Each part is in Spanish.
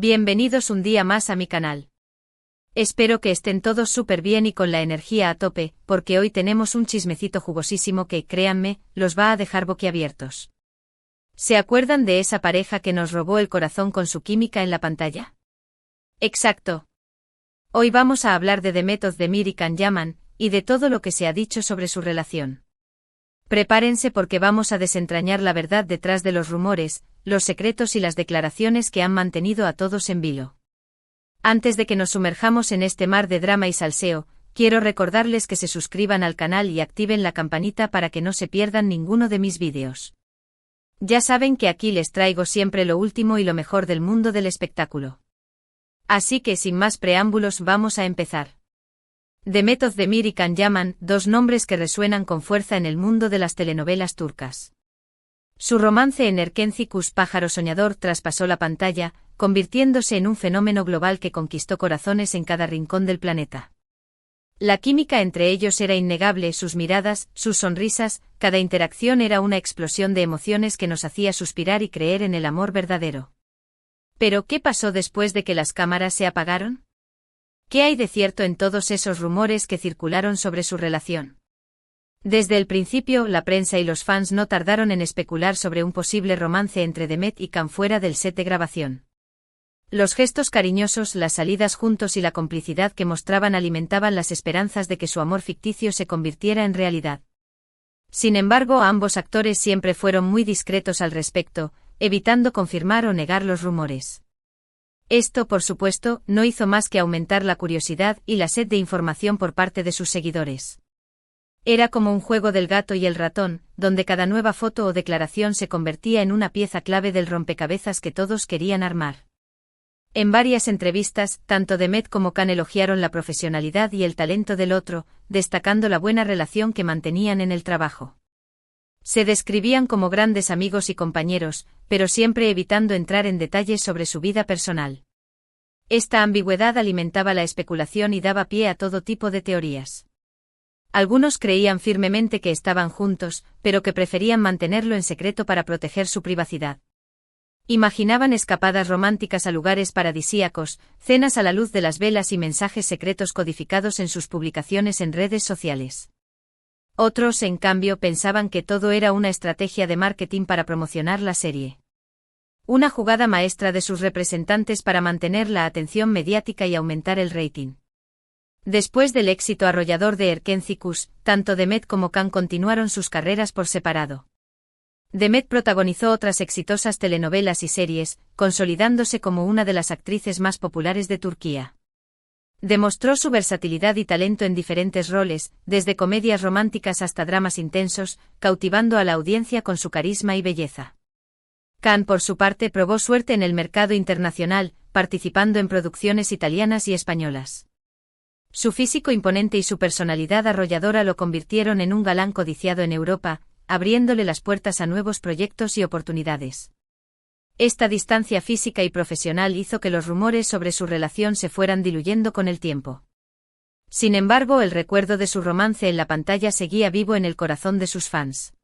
Bienvenidos un día más a mi canal. Espero que estén todos súper bien y con la energía a tope, porque hoy tenemos un chismecito jugosísimo que, créanme, los va a dejar boquiabiertos. ¿Se acuerdan de esa pareja que nos robó el corazón con su química en la pantalla? Exacto. Hoy vamos a hablar de Demet Özdemir y Can Yaman, y de todo lo que se ha dicho sobre su relación. Prepárense porque vamos a desentrañar la verdad detrás de los rumores, los secretos y las declaraciones que han mantenido a todos en vilo. Antes de que nos sumerjamos en este mar de drama y salseo, quiero recordarles que se suscriban al canal y activen la campanita para que no se pierdan ninguno de mis vídeos. Ya saben que aquí les traigo siempre lo último y lo mejor del mundo del espectáculo. Así que sin más preámbulos vamos a empezar. Demet Özdemir y Can Yaman, dos nombres que resuenan con fuerza en el mundo de las telenovelas turcas. Su romance en Erkenci Kuş Pájaro Soñador traspasó la pantalla, convirtiéndose en un fenómeno global que conquistó corazones en cada rincón del planeta. La química entre ellos era innegable, sus miradas, sus sonrisas, cada interacción era una explosión de emociones que nos hacía suspirar y creer en el amor verdadero. Pero ¿qué pasó después de que las cámaras se apagaron? ¿Qué hay de cierto en todos esos rumores que circularon sobre su relación? Desde el principio, la prensa y los fans no tardaron en especular sobre un posible romance entre Demet y Can fuera del set de grabación. Los gestos cariñosos, las salidas juntos y la complicidad que mostraban alimentaban las esperanzas de que su amor ficticio se convirtiera en realidad. Sin embargo, ambos actores siempre fueron muy discretos al respecto, evitando confirmar o negar los rumores. Esto, por supuesto, no hizo más que aumentar la curiosidad y la sed de información por parte de sus seguidores. Era como un juego del gato y el ratón, donde cada nueva foto o declaración se convertía en una pieza clave del rompecabezas que todos querían armar. En varias entrevistas, tanto Demet como Can elogiaron la profesionalidad y el talento del otro, destacando la buena relación que mantenían en el trabajo. Se describían como grandes amigos y compañeros, pero siempre evitando entrar en detalles sobre su vida personal. Esta ambigüedad alimentaba la especulación y daba pie a todo tipo de teorías. Algunos creían firmemente que estaban juntos, pero que preferían mantenerlo en secreto para proteger su privacidad. Imaginaban escapadas románticas a lugares paradisíacos, cenas a la luz de las velas y mensajes secretos codificados en sus publicaciones en redes sociales. Otros, en cambio, pensaban que todo era una estrategia de marketing para promocionar la serie. Una jugada maestra de sus representantes para mantener la atención mediática y aumentar el rating. Después del éxito arrollador de Erkenci Kuş, tanto Demet como Can continuaron sus carreras por separado. Demet protagonizó otras exitosas telenovelas y series, consolidándose como una de las actrices más populares de Turquía. Demostró su versatilidad y talento en diferentes roles, desde comedias románticas hasta dramas intensos, cautivando a la audiencia con su carisma y belleza. Can, por su parte, probó suerte en el mercado internacional, participando en producciones italianas y españolas. Su físico imponente y su personalidad arrolladora lo convirtieron en un galán codiciado en Europa, abriéndole las puertas a nuevos proyectos y oportunidades. Esta distancia física y profesional hizo que los rumores sobre su relación se fueran diluyendo con el tiempo. Sin embargo, el recuerdo de su romance en la pantalla seguía vivo en el corazón de sus fans.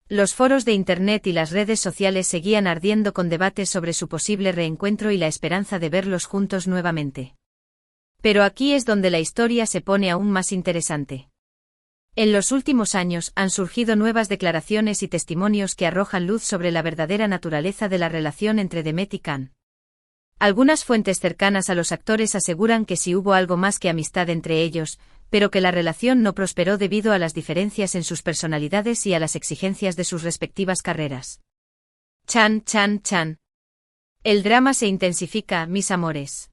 Los foros de Internet y las redes sociales seguían ardiendo con debates sobre su posible reencuentro y la esperanza de verlos juntos nuevamente. Pero aquí es donde la historia se pone aún más interesante. En los últimos años han surgido nuevas declaraciones y testimonios que arrojan luz sobre la verdadera naturaleza de la relación entre Demet y Can. Algunas fuentes cercanas a los actores aseguran que sí hubo algo más que amistad entre ellos, pero que la relación no prosperó debido a las diferencias en sus personalidades y a las exigencias de sus respectivas carreras. Chan. El drama se intensifica, mis amores.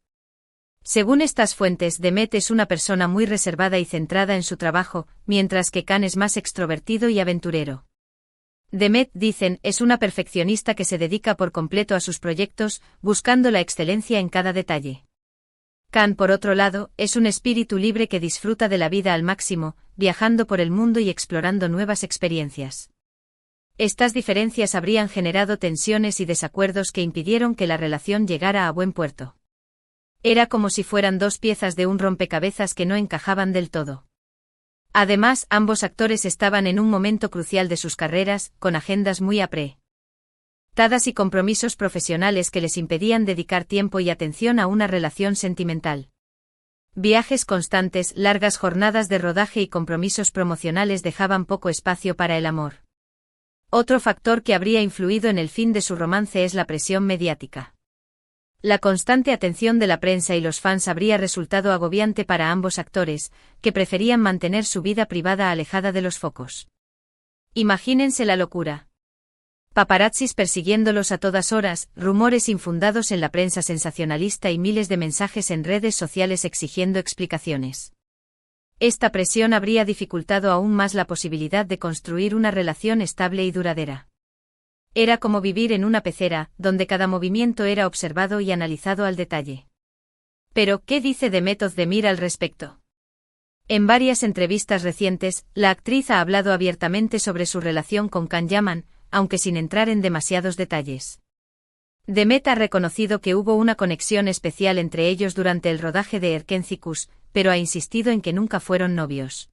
Según estas fuentes, Demet es una persona muy reservada y centrada en su trabajo, mientras que Can es más extrovertido y aventurero. Demet, dicen, es una perfeccionista que se dedica por completo a sus proyectos, buscando la excelencia en cada detalle. Can, por otro lado, es un espíritu libre que disfruta de la vida al máximo, viajando por el mundo y explorando nuevas experiencias. Estas diferencias habrían generado tensiones y desacuerdos que impidieron que la relación llegara a buen puerto. Era como si fueran dos piezas de un rompecabezas que no encajaban del todo. Además, ambos actores estaban en un momento crucial de sus carreras, con agendas muy Tadas y compromisos profesionales que les impedían dedicar tiempo y atención a una relación sentimental. Viajes constantes, largas jornadas de rodaje y compromisos promocionales dejaban poco espacio para el amor. Otro factor que habría influido en el fin de su romance es la presión mediática. La constante atención de la prensa y los fans habría resultado agobiante para ambos actores, que preferían mantener su vida privada alejada de los focos. Imagínense la locura. Paparazzis persiguiéndolos a todas horas, rumores infundados en la prensa sensacionalista y miles de mensajes en redes sociales exigiendo explicaciones. Esta presión habría dificultado aún más la posibilidad de construir una relación estable y duradera. Era como vivir en una pecera, donde cada movimiento era observado y analizado al detalle. Pero, ¿qué dice Demet Özdemir al respecto? En varias entrevistas recientes, la actriz ha hablado abiertamente sobre su relación con Can Yaman, aunque sin entrar en demasiados detalles. Demet ha reconocido que hubo una conexión especial entre ellos durante el rodaje de Erkenci, pero ha insistido en que nunca fueron novios.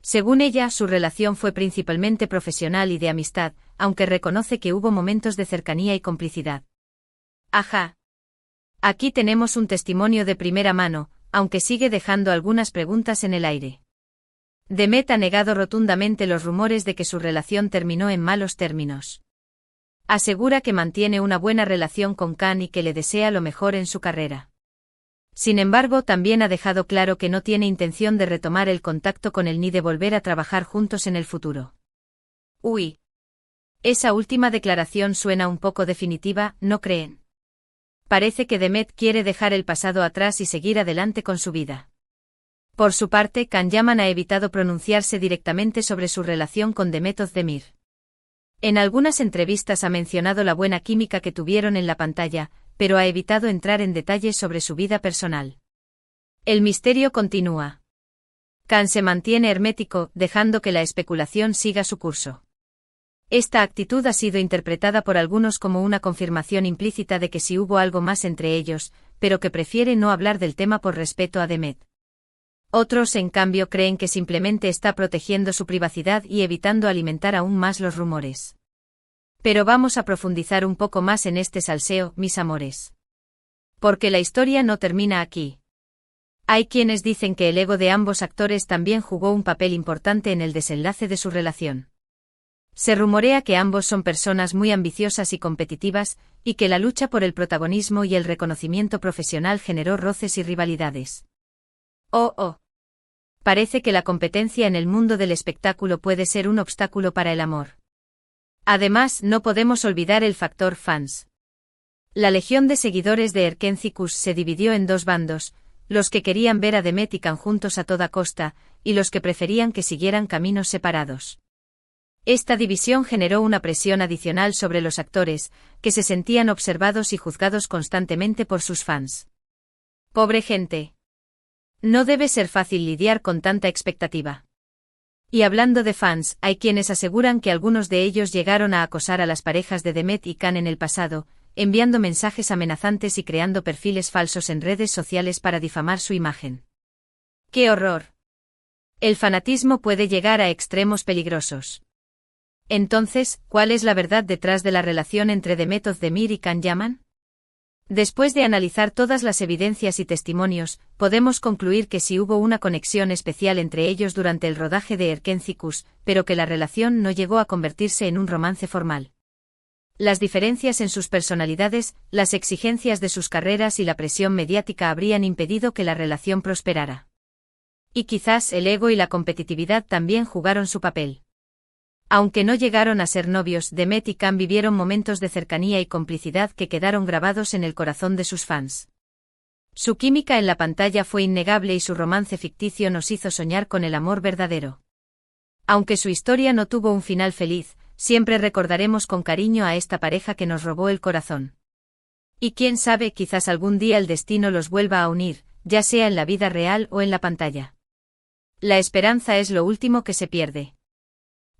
Según ella, su relación fue principalmente profesional y de amistad, aunque reconoce que hubo momentos de cercanía y complicidad. Ajá. Aquí tenemos un testimonio de primera mano, aunque sigue dejando algunas preguntas en el aire. Demet ha negado rotundamente los rumores de que su relación terminó en malos términos. Asegura que mantiene una buena relación con Can y que le desea lo mejor en su carrera. Sin embargo, también ha dejado claro que no tiene intención de retomar el contacto con él ni de volver a trabajar juntos en el futuro. Uy. Esa última declaración suena un poco definitiva, ¿no creen? Parece que Demet quiere dejar el pasado atrás y seguir adelante con su vida. Por su parte, Can Yaman ha evitado pronunciarse directamente sobre su relación con Demet Özdemir. En algunas entrevistas ha mencionado la buena química que tuvieron en la pantalla, pero ha evitado entrar en detalles sobre su vida personal. El misterio continúa. Can se mantiene hermético, dejando que la especulación siga su curso. Esta actitud ha sido interpretada por algunos como una confirmación implícita de que sí hubo algo más entre ellos, pero que prefiere no hablar del tema por respeto a Demet. Otros, en cambio, creen que simplemente está protegiendo su privacidad y evitando alimentar aún más los rumores. Pero vamos a profundizar un poco más en este salseo, mis amores. Porque la historia no termina aquí. Hay quienes dicen que el ego de ambos actores también jugó un papel importante en el desenlace de su relación. Se rumorea que ambos son personas muy ambiciosas y competitivas, y que la lucha por el protagonismo y el reconocimiento profesional generó roces y rivalidades. Oh. Parece que la competencia en el mundo del espectáculo puede ser un obstáculo para el amor. Además, no podemos olvidar el factor fans. La legión de seguidores de Erkenci se dividió en dos bandos, los que querían ver a Demet y Can juntos a toda costa, y los que preferían que siguieran caminos separados. Esta división generó una presión adicional sobre los actores, que se sentían observados y juzgados constantemente por sus fans. Pobre gente. No debe ser fácil lidiar con tanta expectativa. Y hablando de fans, hay quienes aseguran que algunos de ellos llegaron a acosar a las parejas de Demet y Can en el pasado, enviando mensajes amenazantes y creando perfiles falsos en redes sociales para difamar su imagen. ¡Qué horror! El fanatismo puede llegar a extremos peligrosos. Entonces, ¿cuál es la verdad detrás de la relación entre Demet Özdemir y Can Yaman? Después de analizar todas las evidencias y testimonios, podemos concluir que sí hubo una conexión especial entre ellos durante el rodaje de Erkenci, pero que la relación no llegó a convertirse en un romance formal. Las diferencias en sus personalidades, las exigencias de sus carreras y la presión mediática habrían impedido que la relación prosperara. Y quizás el ego y la competitividad también jugaron su papel. Aunque no llegaron a ser novios, Demet y Can vivieron momentos de cercanía y complicidad que quedaron grabados en el corazón de sus fans. Su química en la pantalla fue innegable y su romance ficticio nos hizo soñar con el amor verdadero. Aunque su historia no tuvo un final feliz, siempre recordaremos con cariño a esta pareja que nos robó el corazón. Y quién sabe, quizás algún día el destino los vuelva a unir, ya sea en la vida real o en la pantalla. La esperanza es lo último que se pierde.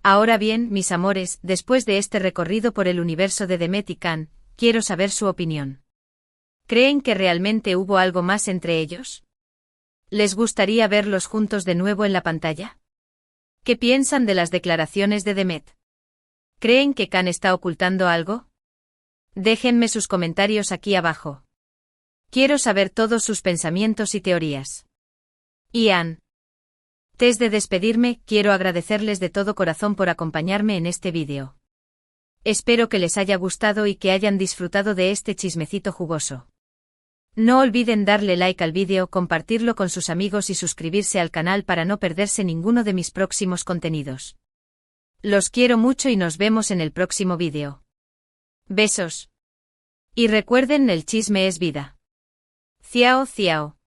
Ahora bien, mis amores, después de este recorrido por el universo de Demet y Can, quiero saber su opinión. ¿Creen que realmente hubo algo más entre ellos? ¿Les gustaría verlos juntos de nuevo en la pantalla? ¿Qué piensan de las declaraciones de Demet? ¿Creen que Can está ocultando algo? Déjenme sus comentarios aquí abajo. Quiero saber todos sus pensamientos y teorías. Antes de despedirme, quiero agradecerles de todo corazón por acompañarme en este vídeo. Espero que les haya gustado y que hayan disfrutado de este chismecito jugoso. No olviden darle like al vídeo, compartirlo con sus amigos y suscribirse al canal para no perderse ninguno de mis próximos contenidos. Los quiero mucho y nos vemos en el próximo vídeo. Besos. Y recuerden, el chisme es vida. Ciao, ciao.